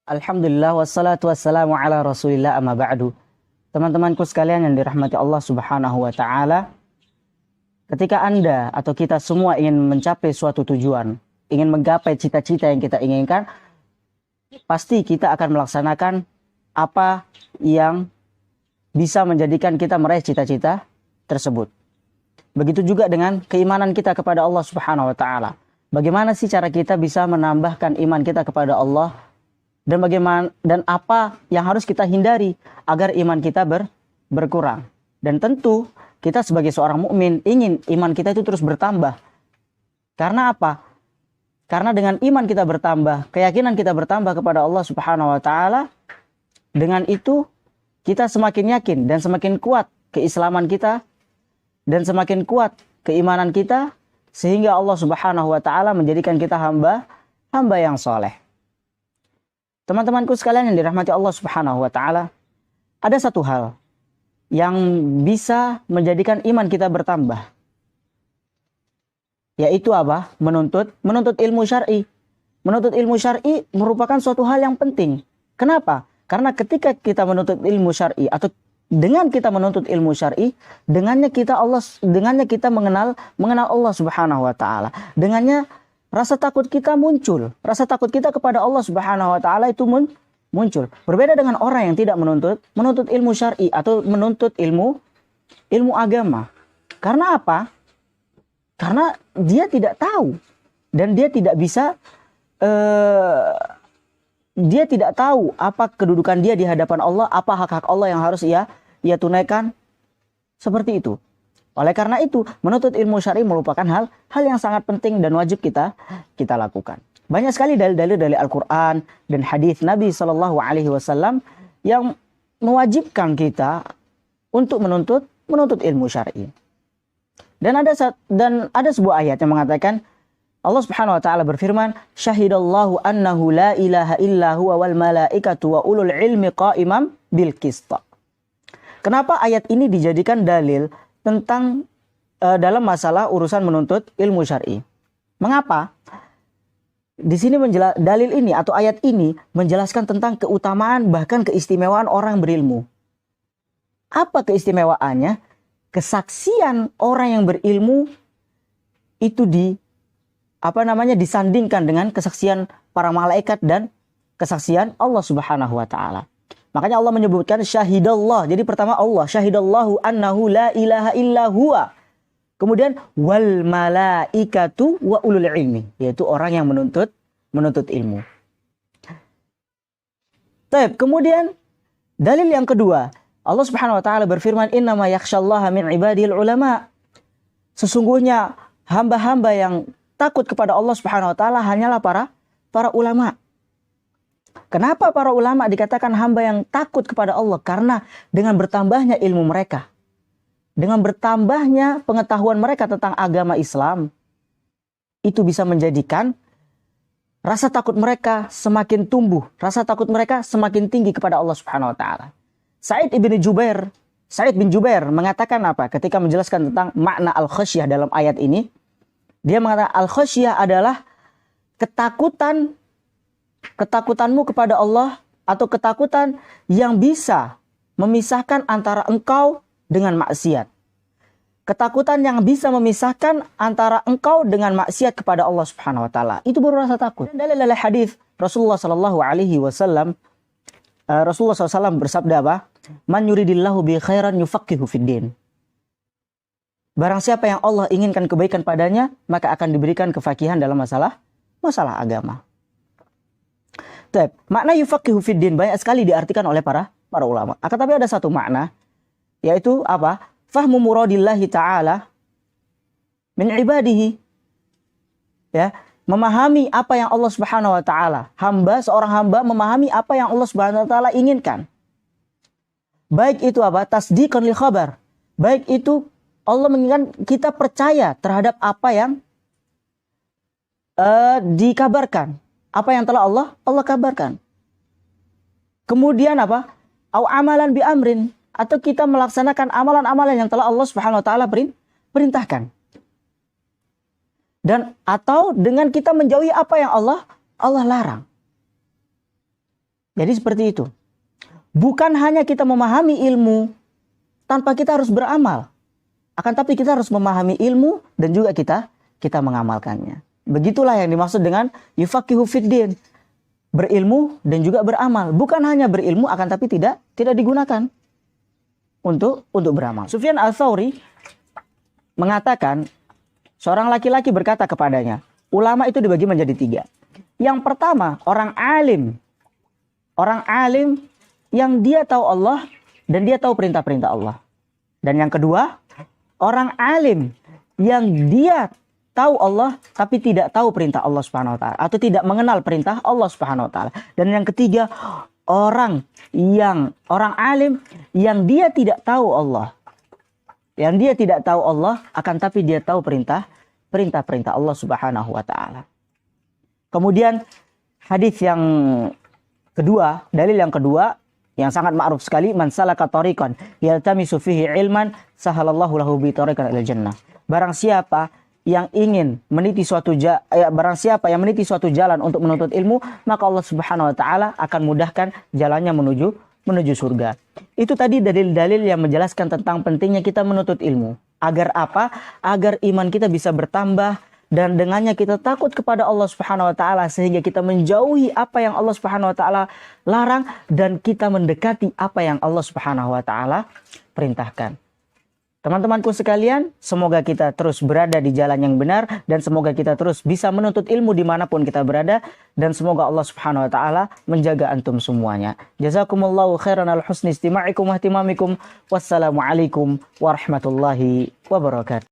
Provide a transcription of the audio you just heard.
Alhamdulillah wassalatu wassalamu ala rasulillah amma ba'du. Teman-temanku sekalian yang dirahmati Allah subhanahu wa ta'ala, ketika Anda atau kita semua ingin mencapai suatu tujuan, ingin menggapai cita-cita yang kita inginkan, pasti kita akan melaksanakan apa yang bisa menjadikan kita meraih cita-cita tersebut. Begitu juga dengan keimanan kita kepada Allah subhanahu wa ta'ala. Bagaimana sih cara kita bisa menambahkan iman kita kepada Allah, dan bagaimana dan apa yang harus kita hindari agar iman kita berkurang. Dan tentu kita sebagai seorang mukmin ingin iman kita itu terus bertambah. Karena apa? Karena dengan iman kita bertambah, keyakinan kita bertambah kepada Allah Subhanahu wa taala, dengan itu kita semakin yakin dan semakin kuat keislaman kita dan semakin kuat keimanan kita, sehingga Allah Subhanahu wa taala menjadikan kita hamba yang soleh. Teman-temanku sekalian yang dirahmati Allah Subhanahu wa taala, ada satu hal yang bisa menjadikan iman kita bertambah. Yaitu apa? Menuntut ilmu syar'i. Menuntut ilmu syar'i merupakan suatu hal yang penting. Kenapa? Karena ketika kita menuntut ilmu syar'i, atau dengan kita menuntut ilmu syar'i, dengannya kita mengenal Allah Subhanahu wa taala. Dengannya rasa takut kita muncul. Rasa takut kita kepada Allah Subhanahu wa taala itu muncul. Berbeda dengan orang yang tidak menuntut ilmu syar'i atau menuntut ilmu agama. Karena apa? Karena dia tidak tahu dan dia tidak bisa dia tidak tahu apa kedudukan dia di hadapan Allah, apa hak-hak Allah yang harus ia tunaikan. Seperti itu. Oleh karena itu, menuntut ilmu syar'i merupakan hal yang sangat penting dan wajib kita lakukan. Banyak sekali dalil-dalil dari Al-Quran dan hadis Nabi SAW yang mewajibkan kita untuk menuntut ilmu syar'i. Dan ada sebuah ayat yang mengatakan, Allah Subhanahu wa taala berfirman, "Syahidallahu annahu la ilaha illa huwa wal malaikatu wa ulul ilmi qa'imam bil qist." Kenapa ayat ini dijadikan dalil tentang dalam masalah urusan menuntut ilmu syar'i? Mengapa? Di sini dalil ini atau ayat ini menjelaskan tentang keutamaan bahkan keistimewaan orang berilmu. Apa keistimewaannya? Kesaksian orang yang berilmu itu disandingkan dengan kesaksian para malaikat dan kesaksian Allah Subhanahu wa taala. Makanya Allah menyebutkan syahidallah. Jadi pertama Allah, syahidallahu annahu la ilaha illa huwa. Kemudian wal malaikatu wa ulul ilmi, yaitu orang yang menuntut ilmu. Baik, kemudian dalil yang kedua, Allah Subhanahu wa taala berfirman, "Innama yakhsyallaha min ibadil ulama." Sesungguhnya hamba-hamba yang takut kepada Allah Subhanahu wa taala hanyalah para ulama. Kenapa para ulama dikatakan hamba yang takut kepada Allah? Karena dengan bertambahnya ilmu mereka, dengan bertambahnya pengetahuan mereka tentang agama Islam, itu bisa menjadikan rasa takut mereka semakin tumbuh, rasa takut mereka semakin tinggi kepada Allah Subhanahu wa taala. Sa'id bin Jubair mengatakan apa? Ketika menjelaskan tentang makna al-khasyah dalam ayat ini, dia mengatakan al-khasyah adalah ketakutanmu kepada Allah, atau ketakutan yang bisa memisahkan antara engkau dengan maksiat. Ketakutan yang bisa memisahkan antara engkau dengan maksiat kepada Allah Subhanahu wa taala. Itu baru rasa takut. Dan dalil hadis Rasulullah sallallahu alaihi wasallam, Rasulullah SAW bersabda apa? Man yuridillahu bi khairan yufaqihu fiddin. Barang siapa yang Allah inginkan kebaikan padanya, maka akan diberikan kefakihan dalam masalah agama. Makna yufaqihu fiddin banyak sekali diartikan oleh para ulama. Akan tapi ada satu makna, yaitu apa? Fahmu muradillahi ta'ala min ibadihi. Ya, memahami apa yang Allah Subhanahu wa taala, seorang hamba memahami apa yang Allah Subhanahu wa taala inginkan. Baik itu apa? Tasdiqan li khabar. Baik itu Allah menginginkan kita percaya terhadap apa yang dikabarkan. Apa yang telah Allah kabarkan. Kemudian apa? Au amalan bi amrin, atau kita melaksanakan amalan-amalan yang telah Allah Subhanahu wa taala perintahkan. Dan atau dengan kita menjauhi apa yang Allah larang. Jadi seperti itu. Bukan hanya kita memahami ilmu tanpa kita harus beramal. Akan tapi kita harus memahami ilmu dan juga kita mengamalkannya. Begitulah yang dimaksud dengan yufaqihu fiddin. Berilmu dan juga beramal. Bukan hanya berilmu akan tapi tidak digunakan untuk beramal. Sufyan Ats-Tsauri mengatakan, seorang laki-laki berkata kepadanya, ulama itu dibagi menjadi 3. Yang pertama, orang alim. Orang alim yang dia tahu Allah dan dia tahu perintah-perintah Allah. Dan yang kedua, orang alim yang dia tahu Allah tapi tidak tahu perintah Allah Subhanahu wa taala atau tidak mengenal perintah Allah Subhanahu wa taala. Dan yang ketiga, orang alim yang dia tidak tahu Allah. Yang dia tidak tahu Allah akan tapi dia tahu perintah-perintah Allah Subhanahu wa taala. Kemudian hadis yang kedua, dalil yang kedua yang sangat ma'ruf sekali, man salaka tariqan yaltamisu fihi ilman sahalallahu lahu bi tariqan ilal jannah. Barang siapa yang meniti suatu jalan untuk menuntut ilmu, maka Allah Subhanahu wa taala akan mudahkan jalannya menuju surga. Itu tadi dalil-dalil yang menjelaskan tentang pentingnya kita menuntut ilmu. Agar apa? Agar iman kita bisa bertambah dan dengannya kita takut kepada Allah Subhanahu wa taala sehingga kita menjauhi apa yang Allah Subhanahu wa taala larang dan kita mendekati apa yang Allah Subhanahu wa taala perintahkan. Teman-temanku sekalian, semoga kita terus berada di jalan yang benar dan semoga kita terus bisa menuntut ilmu dimanapun kita berada dan semoga Allah Subhanahu wa taala menjaga antum semuanya. Jazakumullahu khairan al husni istima'ikum wa ihtimamikum. Wassalamualaikum warahmatullahi wabarakatuh.